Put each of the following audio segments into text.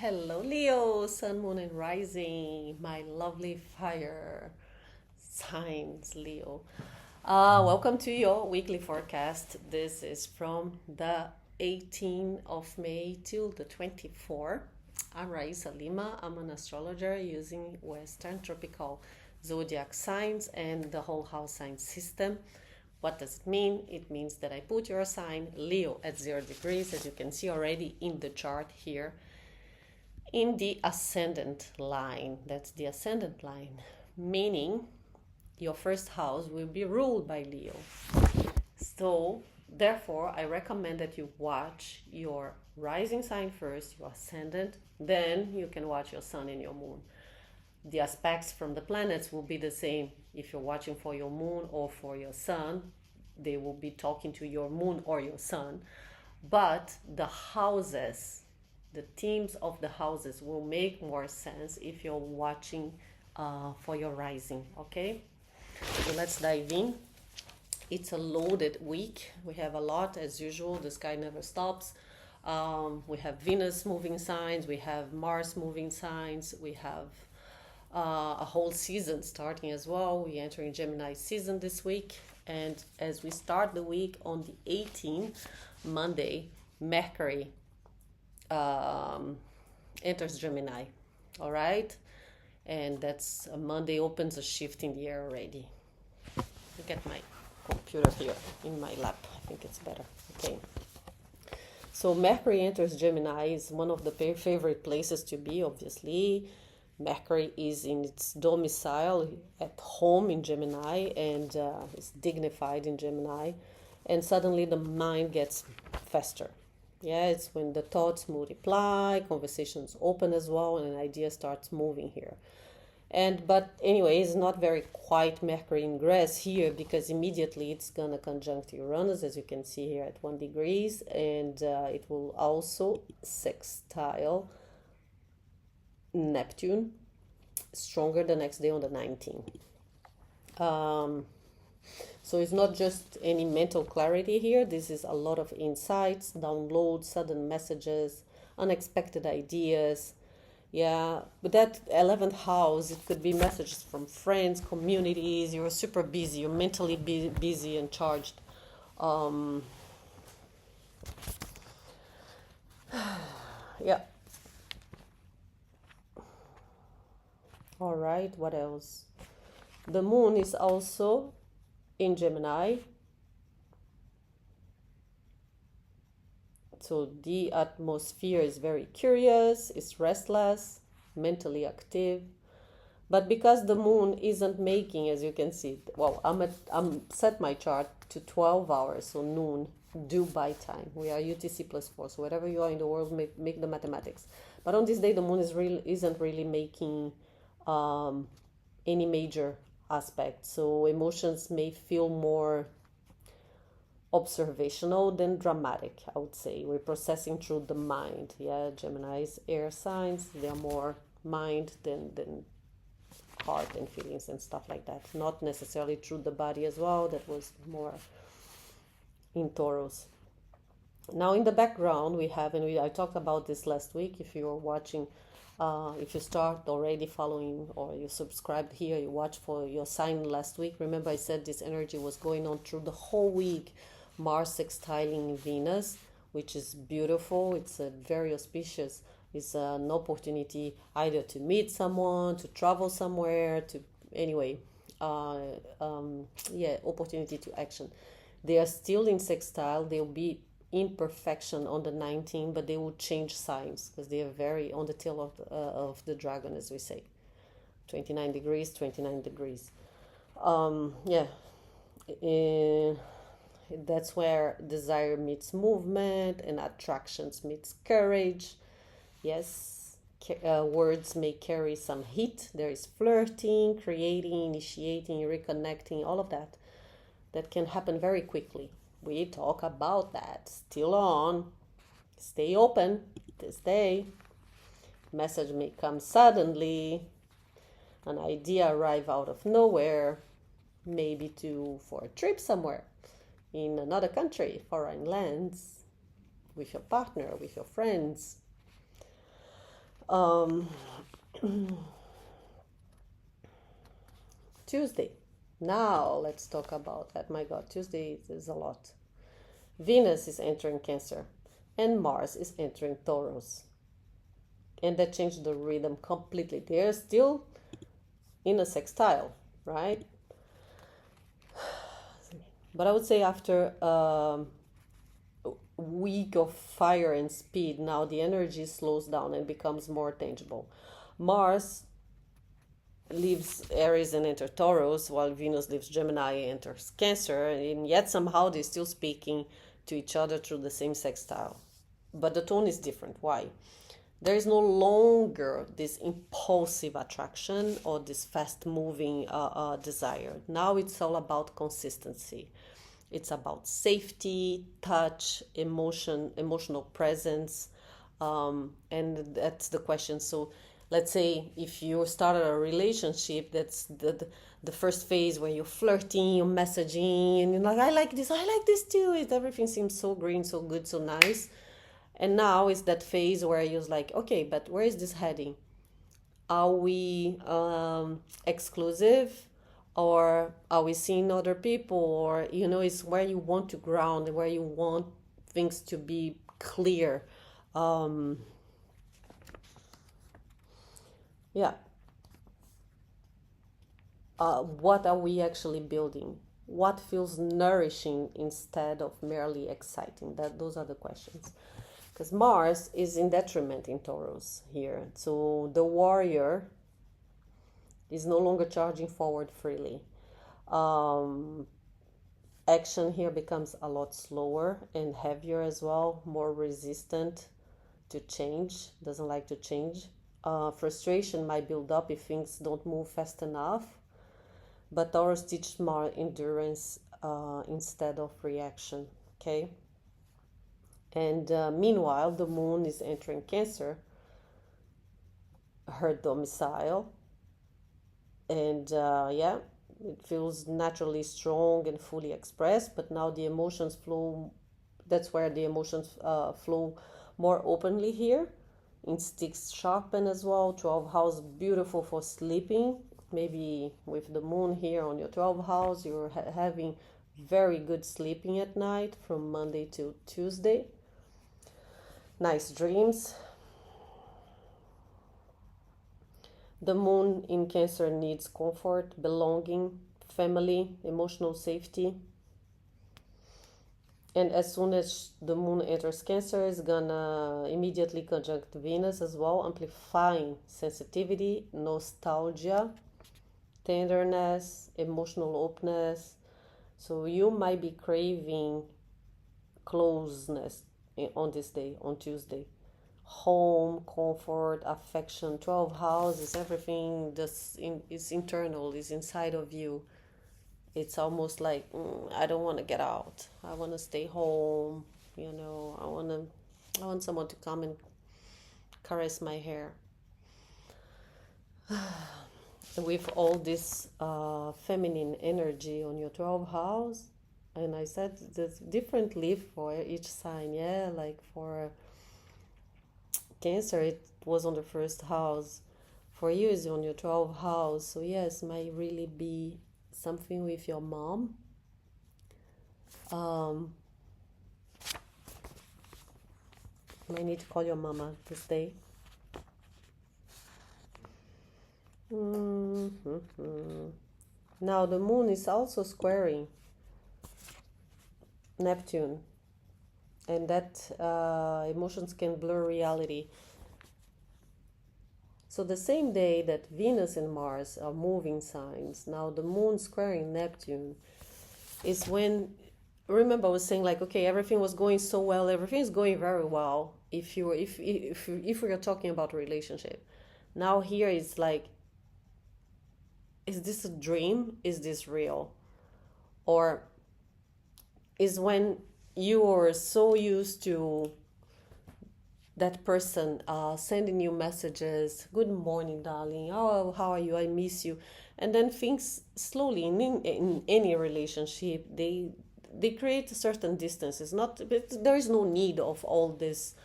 Hello, Leo, Sun, Moon, and Rising, my lovely fire signs, Leo. Welcome to your weekly forecast. This is from the 18th of May till the 24th. I'm Raisa Lima. I'm an astrologer using Western tropical zodiac signs and the whole house sign system. What does it mean? It means that I put your sign, Leo, at 0 degrees, as you can see already in the chart here, in the ascendant line. That's the ascendant line, meaning your first house will be ruled by Leo. So therefore, I recommend that you watch your rising sign first, your ascendant, then you can watch your sun and your moon. The aspects from the planets will be the same. If you're watching for your moon or for your sun, they will be talking to your moon or your sun. But the houses, the themes of the houses will make more sense if you're watching for your rising, okay? So let's dive in. It's a loaded week. We have a lot as usual. The sky never stops. We have Venus moving signs. We have Mars moving signs. We have a whole season starting as well. We enter in Gemini season this week. And as we start the week on the 18th, Monday, Mercury enters Gemini. All right? And that's Monday opens a shift in the air already. Look at my computer here in my lap. I think it's better. Okay. So Mercury enters Gemini is one of the favorite places to be, obviously. Mercury is in its domicile at home in Gemini and is dignified in Gemini. And suddenly the mind gets faster. Yeah, it's when the thoughts multiply, conversations open as well, and an idea starts moving here. But anyway, it's not very quite Mercury ingress here because immediately it's gonna conjunct Uranus, as you can see here at 1 degrees, and it will also sextile Neptune, stronger the next day on the 19th. So it's not just any mental clarity here. This is a lot of insights, downloads, sudden messages, unexpected ideas. Yeah, but that 11th house, it could be messages from friends, communities. You're super busy. You're mentally busy and charged. Yeah. All right, what else? The moon is also in Gemini. So the atmosphere is very curious, it's restless, mentally active. But because the moon isn't making, as you can see, well, I'm set my chart to 12 hours, so noon, Dubai time. We are UTC +4, so wherever you are in the world, make the mathematics. But on this day, the moon isn't really making any major aspect. So emotions may feel more observational than dramatic, I would say. We're processing through the mind. Yeah, Gemini's air signs, they're more mind than heart and feelings and stuff like that. Not necessarily through the body as well. That was more in Taurus. Now in the background we have, and I talked about this last week, if you're watching, if you start already following or you subscribed here, you watched for your sign last week. Remember I said this energy was going on through the whole week. Mars sextiling Venus, which is beautiful. It's a very auspicious. It's an opportunity either to meet someone, to travel somewhere, to anyway, opportunity to action. They are still in sextile. They'll be in perfection on the 19th, but they will change signs because they are very on the tail of the dragon, as we say. 29 degrees, 29 degrees. That's where desire meets movement and attractions meets courage. Yes, words may carry some heat. There is flirting, creating, initiating, reconnecting, all of that. That can happen very quickly. We talk about that. Still on. Stay open this day. Message may come suddenly. An idea arrive out of nowhere. Maybe for a trip somewhere. In another country, foreign lands, with your partner, with your friends. Um, Tuesday. Now let's talk about that. My God, Tuesday is a lot. Venus is entering Cancer and Mars is entering Taurus. And that changed the rhythm completely. They're still in a sextile, right? But I would say after a week of fire and speed, now the energy slows down and becomes more tangible. Mars leaves Aries and enters Taurus, while Venus leaves Gemini and enters Cancer, and yet somehow they're still speaking to each other through the same sextile. But the tone is different. Why? There is no longer this impulsive attraction or this fast moving desire. Now it's all about consistency. It's about safety, touch, emotional presence, and that's the question. So let's say if you started a relationship, that's the first phase where you're flirting, you're messaging, and you're like, I like this too. Everything seems so green, so good, so nice. And now it's that phase where you're like, okay, but where is this heading? Are we exclusive, or are we seeing other people? Or, it's where you want to ground, where you want things to be clear. Yeah. What are we actually building? What feels nourishing instead of merely exciting? Those are the questions. Because Mars is in detriment in Taurus here. So the warrior is no longer charging forward freely. Action here becomes a lot slower and heavier as well, more resistant to change, doesn't like to change. Frustration might build up if things don't move fast enough, but Taurus teaches more endurance instead of reaction, okay? And meanwhile, the moon is entering Cancer, her domicile. And it feels naturally strong and fully expressed, but now the emotions flow. That's where the emotions flow more openly here. Instincts sharpen as well. 12th house, beautiful for sleeping. Maybe with the moon here on your 12th house, you're having very good sleeping at night from Monday to Tuesday. Nice dreams. The moon in Cancer needs comfort, belonging, family, emotional safety. And as soon as the moon enters Cancer, it's gonna immediately conjunct Venus as well, amplifying sensitivity, nostalgia, tenderness, emotional openness. So you might be craving closeness on this day, on Tuesday. Home, comfort, affection. 12 houses, everything is internal, is inside of you. It's almost like I don't want to get out. I want to stay home. I want someone to come and caress my hair. With all this feminine energy on your 12th house, and I said there's differently for each sign. Yeah, like for Cancer, it was on the first house. For you, it's on your 12th house. So yes, might really be something with your mom. Might need to call your mama this day. Now the moon is also squaring Neptune, and that emotions can blur reality. So the same day that Venus and Mars are moving signs, now the moon squaring Neptune is when, remember I was saying like, okay, everything was going so well, everything is going very well if we are talking about a relationship. Now here it's like, is this a dream? Is this real? Or is when you are so used to that person sending you messages, good morning darling, oh, how are you, I miss you, and then things slowly in any relationship they create a certain distance. It's not, there is no need of all this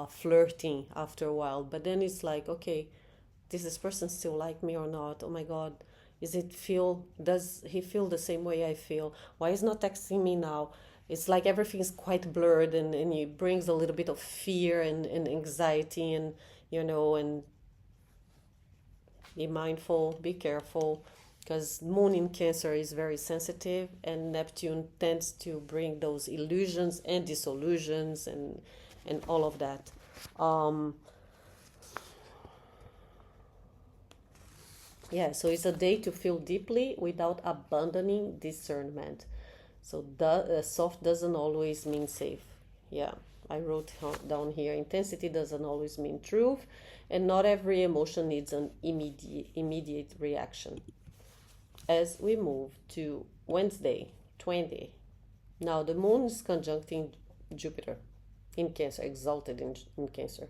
flirting after a while, but then it's like, okay, does this person still like me or not? Oh my god, does he feel the same way I feel? Why is not texting me now? It's like everything's quite blurred, and it brings a little bit of fear and anxiety, and and be mindful, be careful, because moon in Cancer is very sensitive, and Neptune tends to bring those illusions and disillusions and all of that. um yeah, so it's a day to feel deeply without abandoning discernment. So soft doesn't always mean safe. Yeah, I wrote down here, intensity doesn't always mean truth, and not every emotion needs an immediate reaction. As we move to Wednesday, 20. Now the moon is conjuncting Jupiter in Cancer, exalted in Cancer.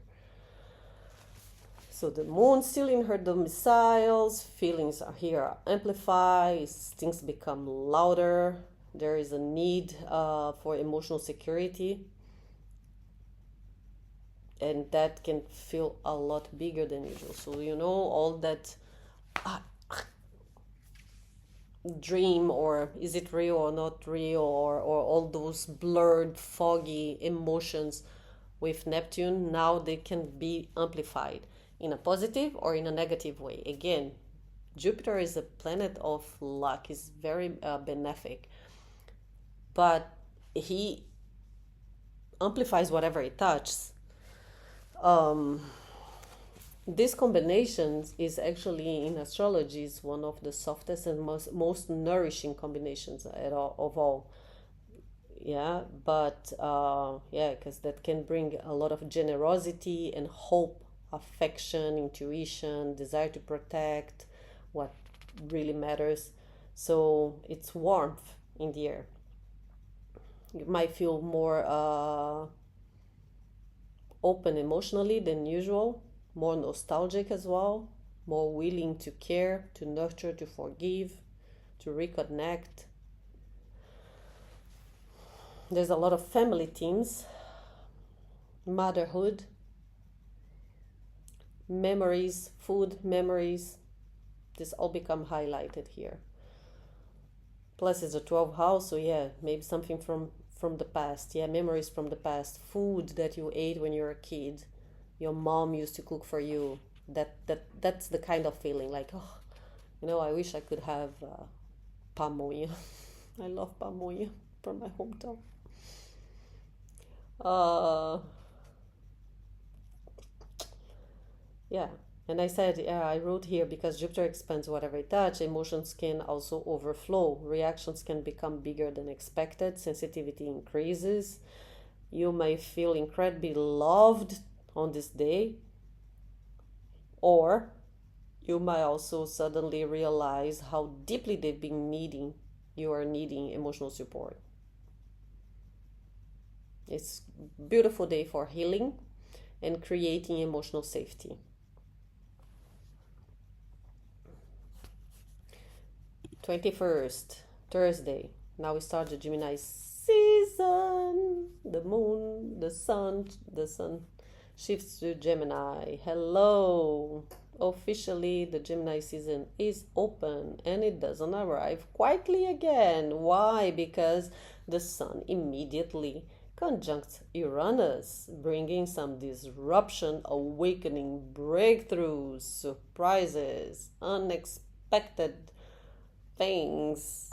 So the moon still in her domiciles, feelings are here amplified, things become louder. There is a need for emotional security, and that can feel a lot bigger than usual. So all that dream, or is it real or not real, or all those blurred, foggy emotions with Neptune, now they can be amplified in a positive or in a negative way. Again, Jupiter is a planet of luck, is very benefic, but he amplifies whatever he touches. This combination is actually, in astrology, is one of the softest and most nourishing combinations of all. Yeah, but yeah, because that can bring a lot of generosity and hope, affection, intuition, desire to protect what really matters. So it's warmth in the air. You might feel more open emotionally than usual, more nostalgic as well, more willing to care, to nurture, to forgive, to reconnect. There's a lot of family themes, motherhood, memories, food memories. This all become highlighted here. Plus it's a 12th house, so yeah, maybe something from the past. Yeah, memories from the past, food that you ate when you were a kid, your mom used to cook for you. That's the kind of feeling, like, oh, I wish I could have pamonha. I love pamonha from my hometown. Yeah, and I said, yeah, I wrote here, because Jupiter expands whatever it touches, emotions can also overflow. Reactions can become bigger than expected. Sensitivity increases. You may feel incredibly loved on this day, or you might also suddenly realize how deeply you are needing emotional support. It's a beautiful day for healing and creating emotional safety. 21st, Thursday. Now we start the Gemini season. The moon, the sun shifts to Gemini. Hello. Officially, the Gemini season is open, and it doesn't arrive quietly again. Why? Because the sun immediately conjuncts Uranus, bringing some disruption, awakening, breakthroughs, surprises, unexpected things.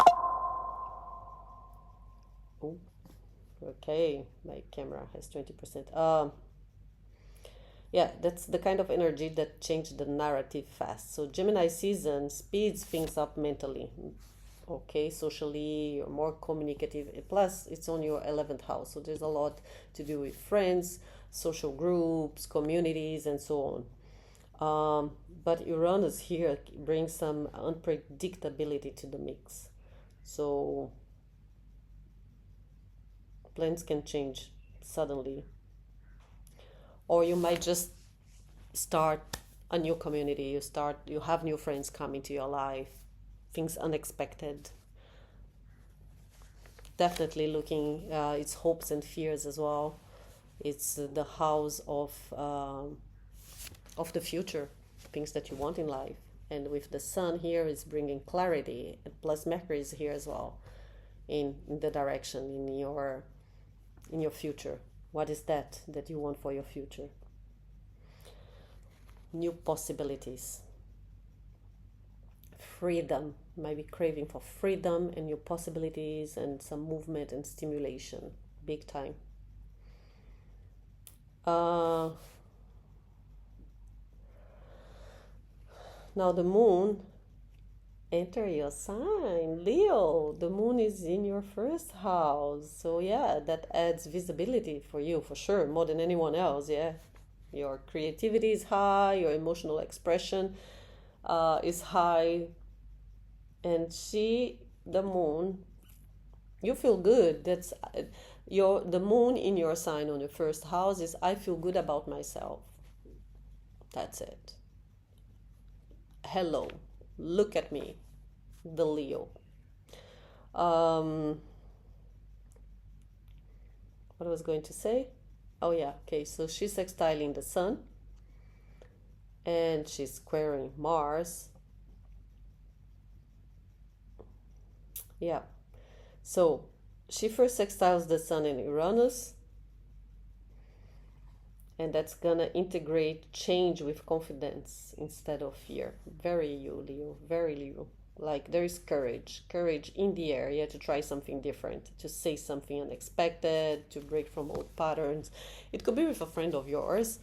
Oh, okay, my camera has 20%. Yeah, that's the kind of energy that changed the narrative fast. So Gemini season speeds things up mentally. Okay, socially, you're more communicative. Plus, it's on your 11th house, so there's a lot to do with friends, social groups, communities, and so on. But Uranus here brings some unpredictability to the mix. So plans can change suddenly. Or you might just start a new community. You have new friends come into your life. Things unexpected. Definitely looking its hopes and fears as well. It's the house of the future, things that you want in life. And with the sun here is bringing clarity, and plus Mercury is here as well in the direction in your future. What is that you want for your future? New possibilities, freedom, maybe craving for freedom and new possibilities and some movement and stimulation, big time. Now the moon enter your sign, Leo. The moon is in your first house, so yeah, that adds visibility for you for sure, more than anyone else. Yeah, your creativity is high, your emotional expression is high, and the moon, you feel good. That's the moon in your sign on your first house is I feel good about myself. That's it. Hello, look at me, the Leo. What I was going to say? Oh yeah, okay. So she's sextiling the sun, and she's squaring Mars. Yeah. So she first sextiles the sun in Uranus, and that's gonna integrate change with confidence instead of fear. Very you, Leo. Very Leo. Like there is courage in the air. Yeah, to try something different, to say something unexpected, to break from old patterns. It could be with a friend of yours,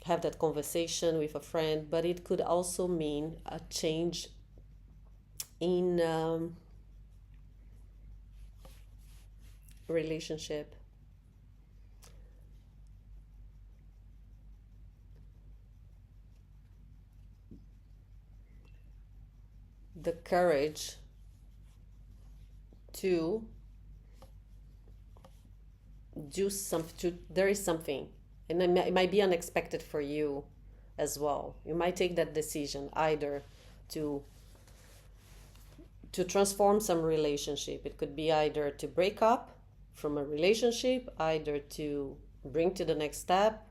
have that conversation with a friend, but it could also mean a change in relationship. The courage to do something. There is something, and it might be unexpected for you as well. You might take that decision either to transform some relationship. It could be either to break up from a relationship, either to bring to the next step.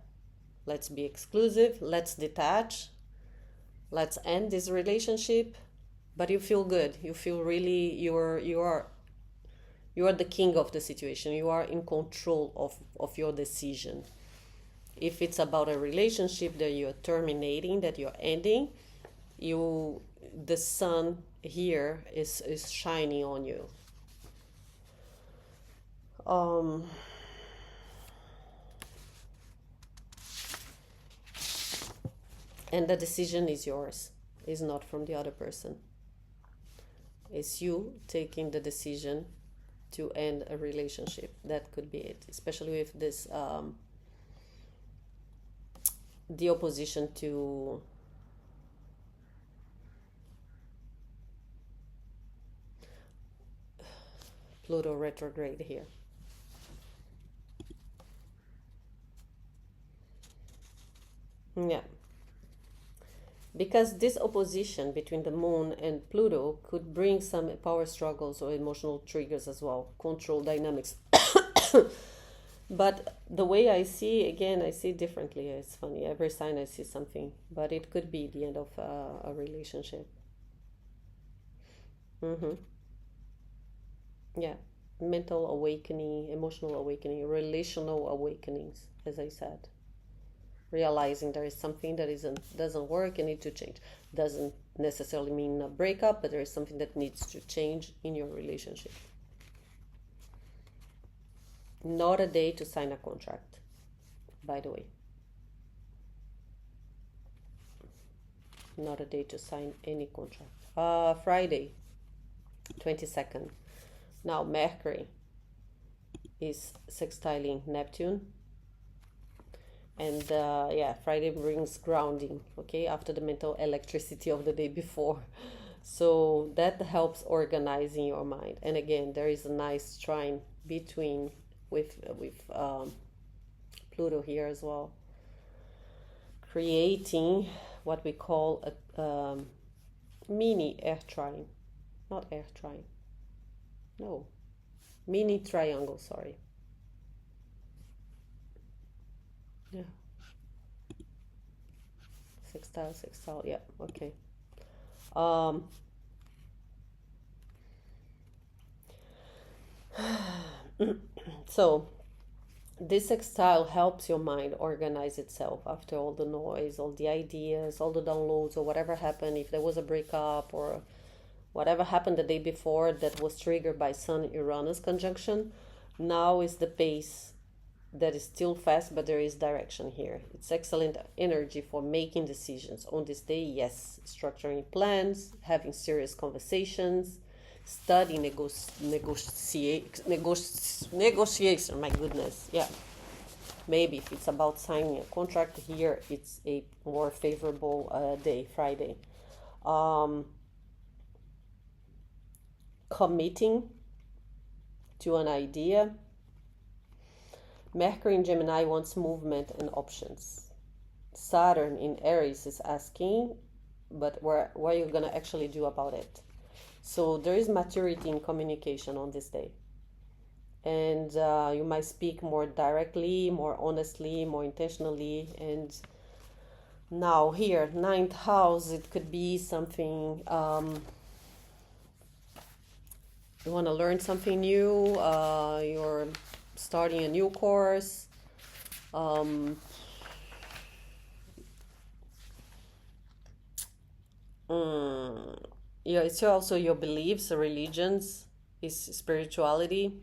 Let's be exclusive. Let's detach. Let's end this relationship. But you feel good. You feel really you are the king of the situation. You are in control of your decision. If it's about a relationship that you're terminating, that you're ending, the sun here is shining on you. And the decision is yours. It's not from the other person. It's you taking the decision to end a relationship. That could be it, especially with this the opposition to Pluto retrograde here. Yeah. Because this opposition between the moon and Pluto could bring some power struggles or emotional triggers as well, control dynamics. But the way I see, again, I see differently. It's funny. Every sign I see something, but it could be the end of a relationship. Mm-hmm. Yeah. Mental awakening, emotional awakening, relational awakenings, as I said. Realizing there is something that doesn't work and need to change. Doesn't necessarily mean a breakup, but there is something that needs to change in your relationship. Not a day to sign a contract, by the way. Not a day to sign any contract. Friday, 22nd. Now Mercury is sextiling Neptune. And Friday brings grounding, okay, after the mental electricity of the day before. So that helps organizing your mind. And again, there is a nice trine between with Pluto here as well, creating what we call a mini air trine, not air trine, no, mini triangle, sorry. Yeah. Sextile, yeah, okay. Um, so this sextile helps your mind organize itself after all the noise, all the ideas, all the downloads, or whatever happened. If there was a breakup or whatever happened the day before that was triggered by Sun Uranus conjunction, now is the pace that is still fast, but there is direction here. It's excellent energy for making decisions on this day. Yes, structuring plans, having serious conversations, studying, negotiation. My goodness, yeah. Maybe if it's about signing a contract here, it's a more favorable day, Friday. Um, Committing to an idea. Mercury in Gemini wants movement and options. Saturn in Aries is asking, but what are you going to actually do about it? So there is maturity in communication on this day. And you might speak more directly, more honestly, more intentionally. And now here, ninth house, it could be something, you want to learn something new, you're starting a new course. Um, yeah, it's also your beliefs, religions, is spirituality,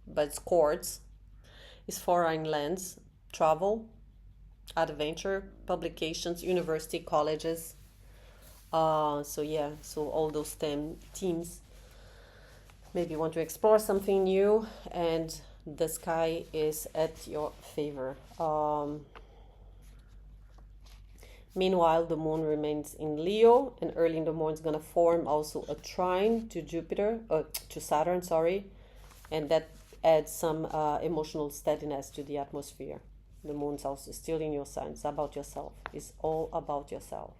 but it's courts, it's foreign lands, travel, adventure, publications, university, colleges. So yeah, so all those teams. Maybe you want to explore something new, and the sky is at your favor. Meanwhile, the moon remains in Leo, and early in the morning is gonna form also a trine to to Saturn, sorry, and that adds some emotional steadiness to the atmosphere. The moon's also still in your sign. It's about yourself. It's all about yourself.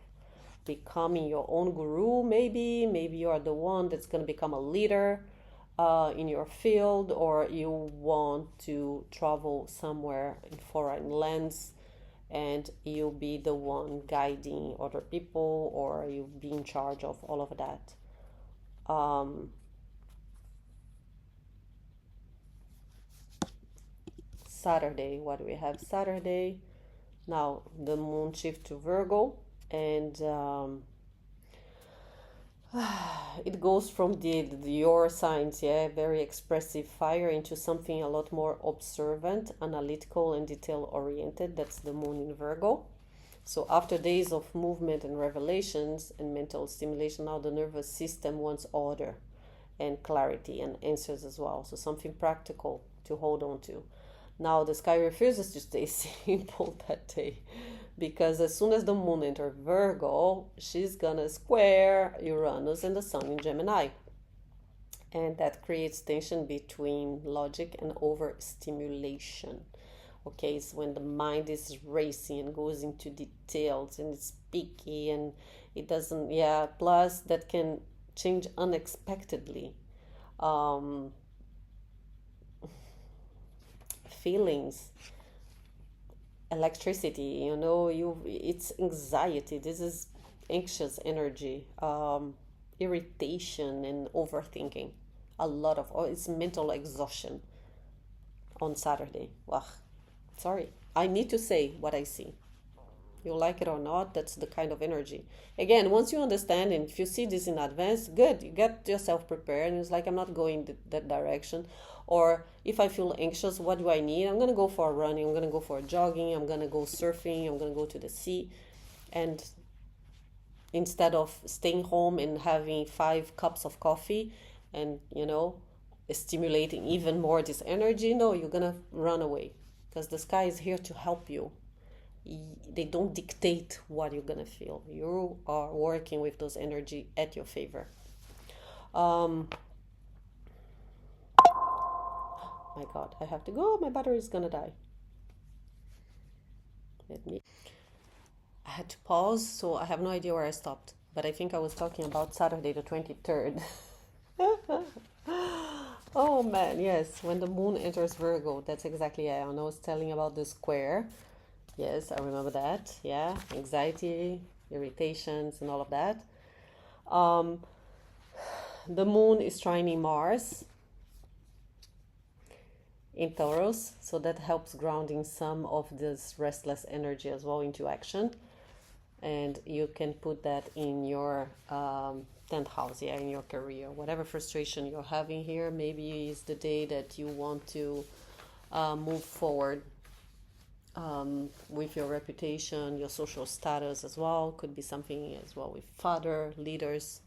Becoming your own guru, maybe you are the one that's gonna become a leader in your field, or you want to travel somewhere in foreign lands and you'll be the one guiding other people, or you'll be in charge of all of that. Saturday, what do we have Saturday? Now the moon shift to Virgo, and it goes from your signs, yeah, very expressive fire, into something a lot more observant, analytical, and detail oriented. That's the moon in Virgo. So after days of movement and revelations and mental stimulation, now the nervous system wants order and clarity and answers as well. So something practical to hold on to. Now the sky refuses to stay simple that day, because as soon as the moon enters Virgo, she's gonna square Uranus and the sun in Gemini. And that creates tension between logic and overstimulation. Okay, it's when the mind is racing and goes into details and it's picky and it doesn't, yeah, plus that can change unexpectedly. Um, Feelings, electricity, it's anxiety. This is anxious energy, irritation and overthinking. A lot of, it's mental exhaustion on Saturday. Well, sorry, I need to say what I see. You like it or not, that's the kind of energy. Again, once you understand, and if you see this in advance, good, you get yourself prepared, and it's like, I'm not going that direction. Or if I feel anxious, what do I need? I'm going to go for a running, I'm going to go for a jogging, I'm going to go surfing, I'm going to go to the sea. And instead of staying home and having 5 cups of coffee and, stimulating even more this energy, no, you're going to run away, because the sky is here to help you. They don't dictate what you're gonna feel. You are working with those energy at your favor. My God, I have to go. My battery is gonna die. I had to pause, so I have no idea where I stopped. But I think I was talking about Saturday the 23rd. Oh man, yes, when the moon enters Virgo, that's exactly it. And I was telling about the square. Yes, I remember that. Yeah, anxiety, irritations, and all of that. Um, the moon is trining Mars in Taurus, so that helps grounding some of this restless energy as well into action. And you can put that in your 10th house, yeah, in your career. Whatever frustration you're having here, maybe is the day that you want to move forward with your reputation, your social status as well. Could be something as well with father, leaders.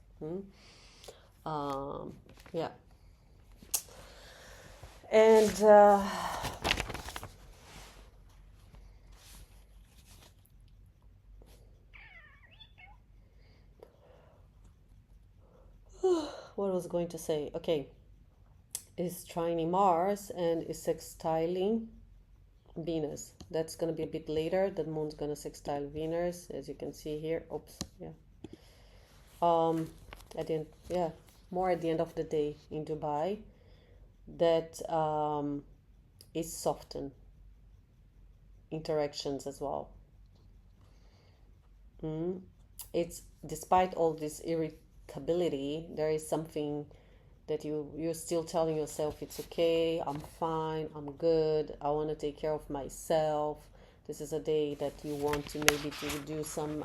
Yeah. And what was going to say? Okay, is trining Mars and is sextiling Venus. That's going to be a bit later. The moon's going to sextile Venus, as you can see here. Oops, yeah. At the end, yeah, more at the end of the day in Dubai. That is soften interactions as well. It's despite all this irritability, there is something that you're still telling yourself it's okay, I'm fine, I'm good, I want to take care of myself. This is a day that you want to maybe to do some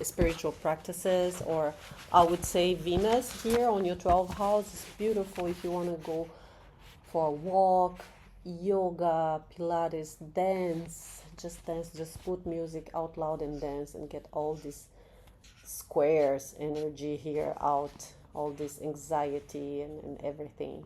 spiritual practices, or I would say Venus here on your 12th house is beautiful if you want to go for a walk, yoga, Pilates, dance, just put music out loud and dance and get all this squares energy here out, all this anxiety and everything.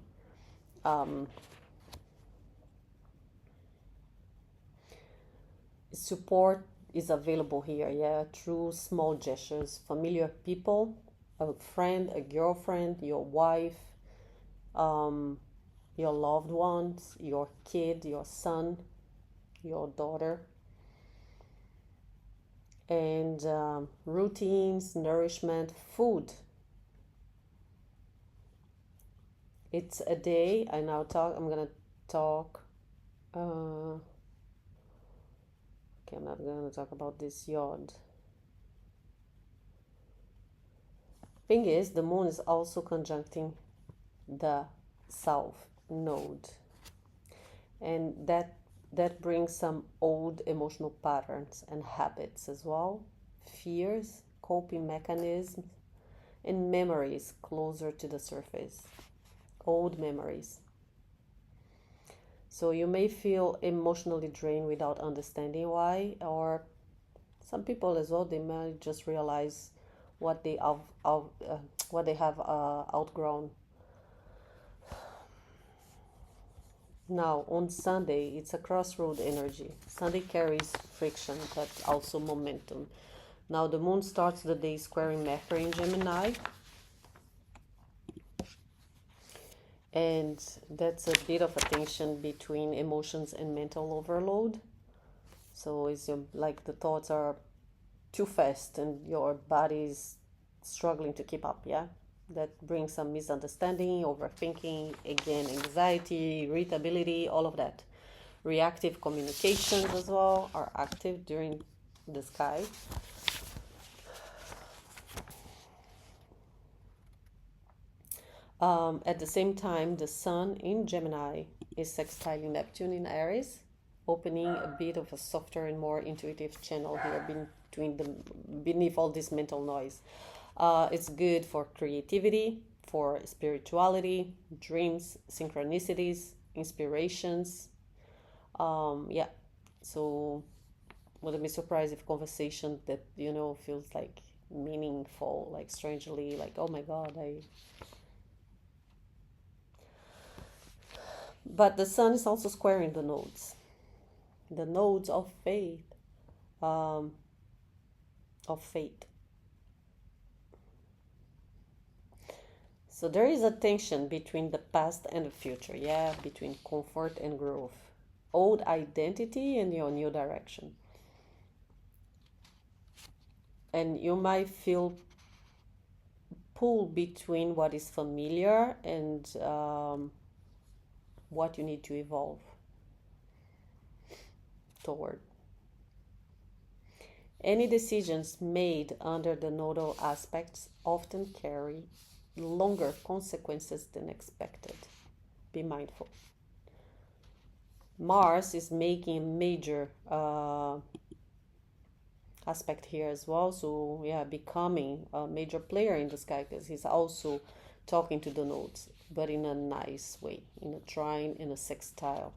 Support is available here, yeah, through small gestures, familiar people, a friend, a girlfriend, your wife, your loved ones, your kid, your son, your daughter. And routines, nourishment, food. It's a day. I'm gonna talk. Okay, I'm not gonna talk about this yod. Thing is, the moon is also conjuncting the south node, and that brings some old emotional patterns and habits as well, fears, coping mechanisms, and memories closer to the surface, old memories. So you may feel emotionally drained without understanding why, or some people as well, they might just realize what they have outgrown. Now, on Sunday, it's a crossroad energy. Sunday carries friction, but also momentum. Now, the moon starts the day squaring Mercury in Gemini. And that's a bit of a tension between emotions and mental overload. So it's like the thoughts are too fast and your body's struggling to keep up, yeah? That brings some misunderstanding, overthinking, again, anxiety, irritability, all of that. Reactive communications as well are active during the sky. At the same time, the sun in Gemini is sextiling Neptune in Aries, opening a bit of a softer and more intuitive channel here beneath all this mental noise. It's good for creativity, for spirituality, dreams, synchronicities, inspirations. Yeah, so wouldn't be surprised if conversation that feels like meaningful, like strangely, like oh my god, But the sun is also squaring the nodes of faith, um, of fate. So there is a tension between the past and the future, yeah, between comfort and growth, old identity and your new direction. And you might feel pulled between what is familiar and what you need to evolve. toward. Any decisions made under the nodal aspects often carry longer consequences than expected. Be mindful. Mars is making a major aspect here as well, so yeah, becoming a major player in the sky, because he's also talking to the nodes, but in a nice way, in a trine, in a sextile,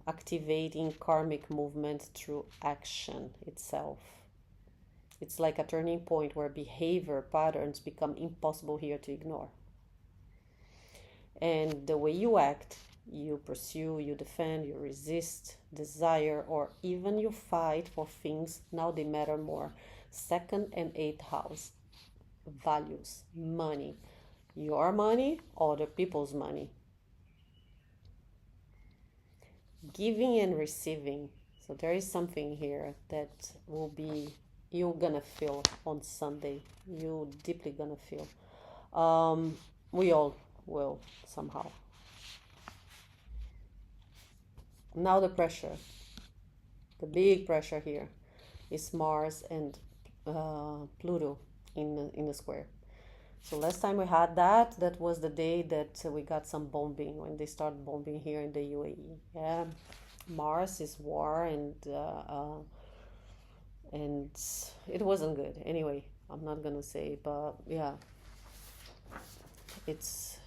activating karmic movement through action itself. It's like a turning point where behavior patterns become impossible here to ignore. And the way you act, you pursue, you defend, you resist, desire, or even you fight for things, now they matter more. Second and eighth house, values, money. Your money, other people's money. Giving and receiving. So there is something here that will be, you're gonna feel on Sunday. You deeply gonna feel. We all will somehow. Now the pressure, the big pressure here is Mars and Pluto in the square. So last time we had that was the day that we got some bombing, when they started bombing here in the UAE. Yeah, Mars is war, and it wasn't good. Anyway, I'm not gonna say, but yeah, it's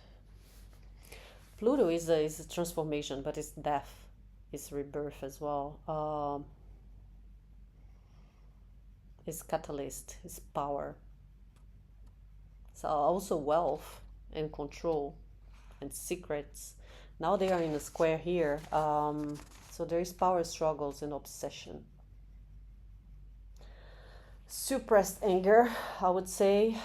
Pluto is a transformation, but it's death, it's rebirth as well. It's catalyst, it's power. So also wealth and control and secrets. Now they are in a square here. So there is power struggles and obsession. Suppressed anger, I would say.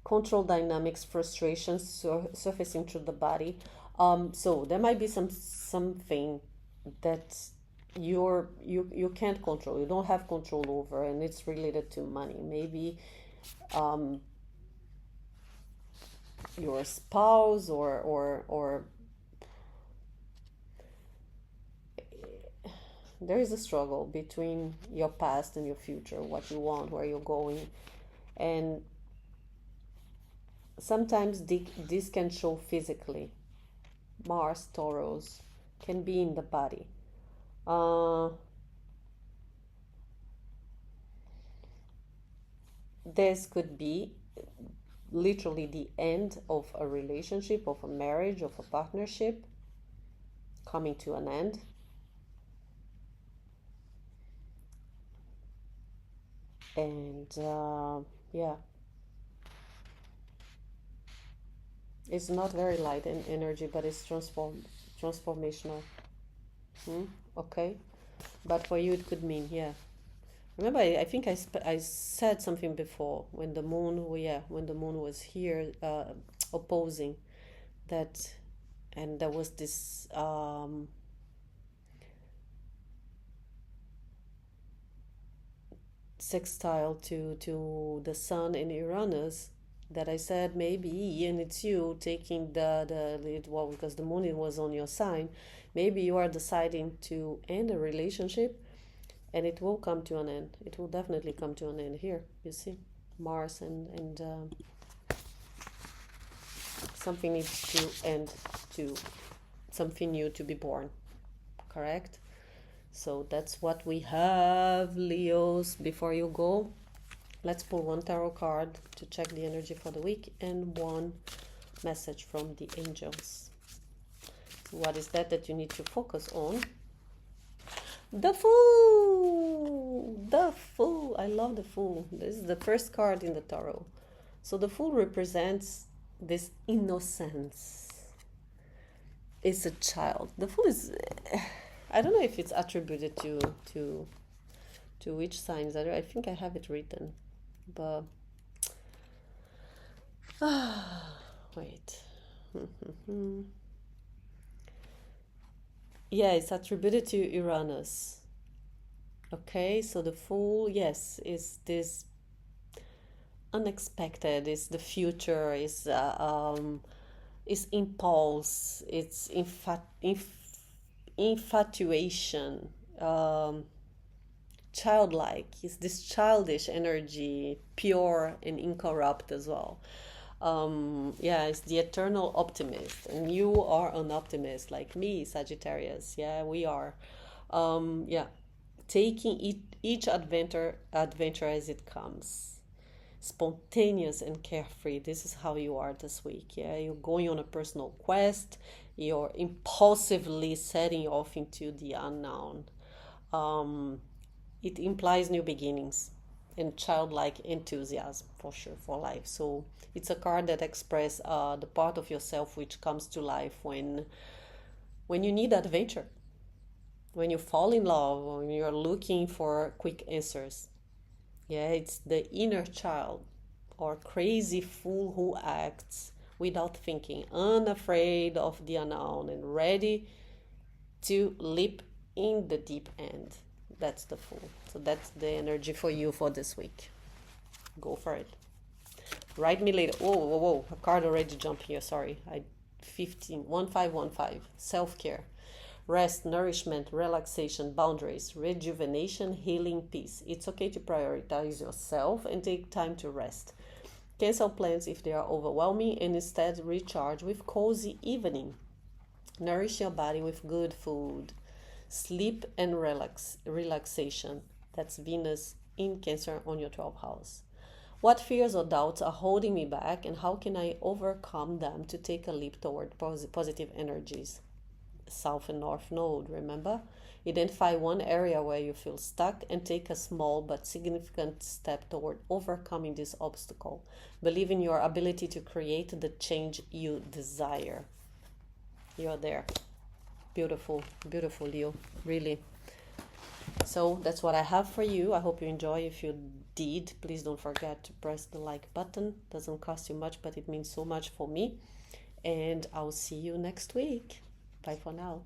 Control dynamics, frustrations surfacing through the body. So there might be something that you can't control, you don't have control over, and it's related to money. Maybe your spouse or there is a struggle between your past and your future, what you want, where you're going, and sometimes this can show physically. Mars, Taurus can be in the body. This could be literally the end of a relationship, of a marriage, of a partnership coming to an end. And yeah, it's not very light in energy, but it's transformational. Okay, but for you it could mean, yeah. Remember, I think I said something before, when the moon, when the moon was here, opposing that, and there was this sextile to the sun in Uranus, that I said maybe, and it's you taking because the moon was on your sign, maybe you are deciding to end a relationship, and it will come to an end. It will definitely come to an end here. You see, Mars and something needs to end, to something new to be born. Correct? So that's what we have, Leos. Before you go, let's pull one tarot card to check the energy for the week, and one message from the angels. What is that you need to focus on? The Fool! The Fool! I love the Fool. This is the first card in the tarot. So the Fool represents this innocence. It's a child. The Fool is... I don't know if it's attributed to which signs. I think I have it written. But... wait. Yeah, it's attributed to Uranus. Okay, so the Fool, yes, is this unexpected, is the future, is impulse, it's infatuation, childlike. It's this childish energy, pure and incorrupt as well. Yeah, it's the eternal optimist, and you are an optimist like me, Sagittarius. Yeah, we are. Yeah, taking each adventure as it comes, spontaneous and carefree. This is how you are this week. Yeah, you're going on a personal quest. You're impulsively setting off into the unknown. Um, it implies new beginnings and childlike enthusiasm for sure for life. So it's a card that expresses the part of yourself which comes to life when you need adventure, when you fall in love, when you're looking for quick answers. Yeah, it's the inner child or crazy fool who acts without thinking, unafraid of the unknown and ready to leap in the deep end. That's the fool. So that's the energy for you for this week. Go for it. Write me later. Whoa, whoa, whoa. A card already jumped here. Sorry. 1515. Self-care. Rest, nourishment, relaxation, boundaries, rejuvenation, healing, peace. It's okay to prioritize yourself and take time to rest. Cancel plans if they are overwhelming and instead recharge with cozy evening. Nourish your body with good food. Sleep and relaxation. That's Venus in Cancer on your 12th house. What fears or doubts are holding me back, and how can I overcome them to take a leap toward positive energies? South and North Node, remember? Identify one area where you feel stuck and take a small but significant step toward overcoming this obstacle. Believe in your ability to create the change you desire. You're there. Beautiful, beautiful, Leo, really. So that's what I have for you. I hope you enjoy. If you did, please don't forget to press the like button. Doesn't cost you much, but it means so much for me. And I'll see you next week. Bye for now.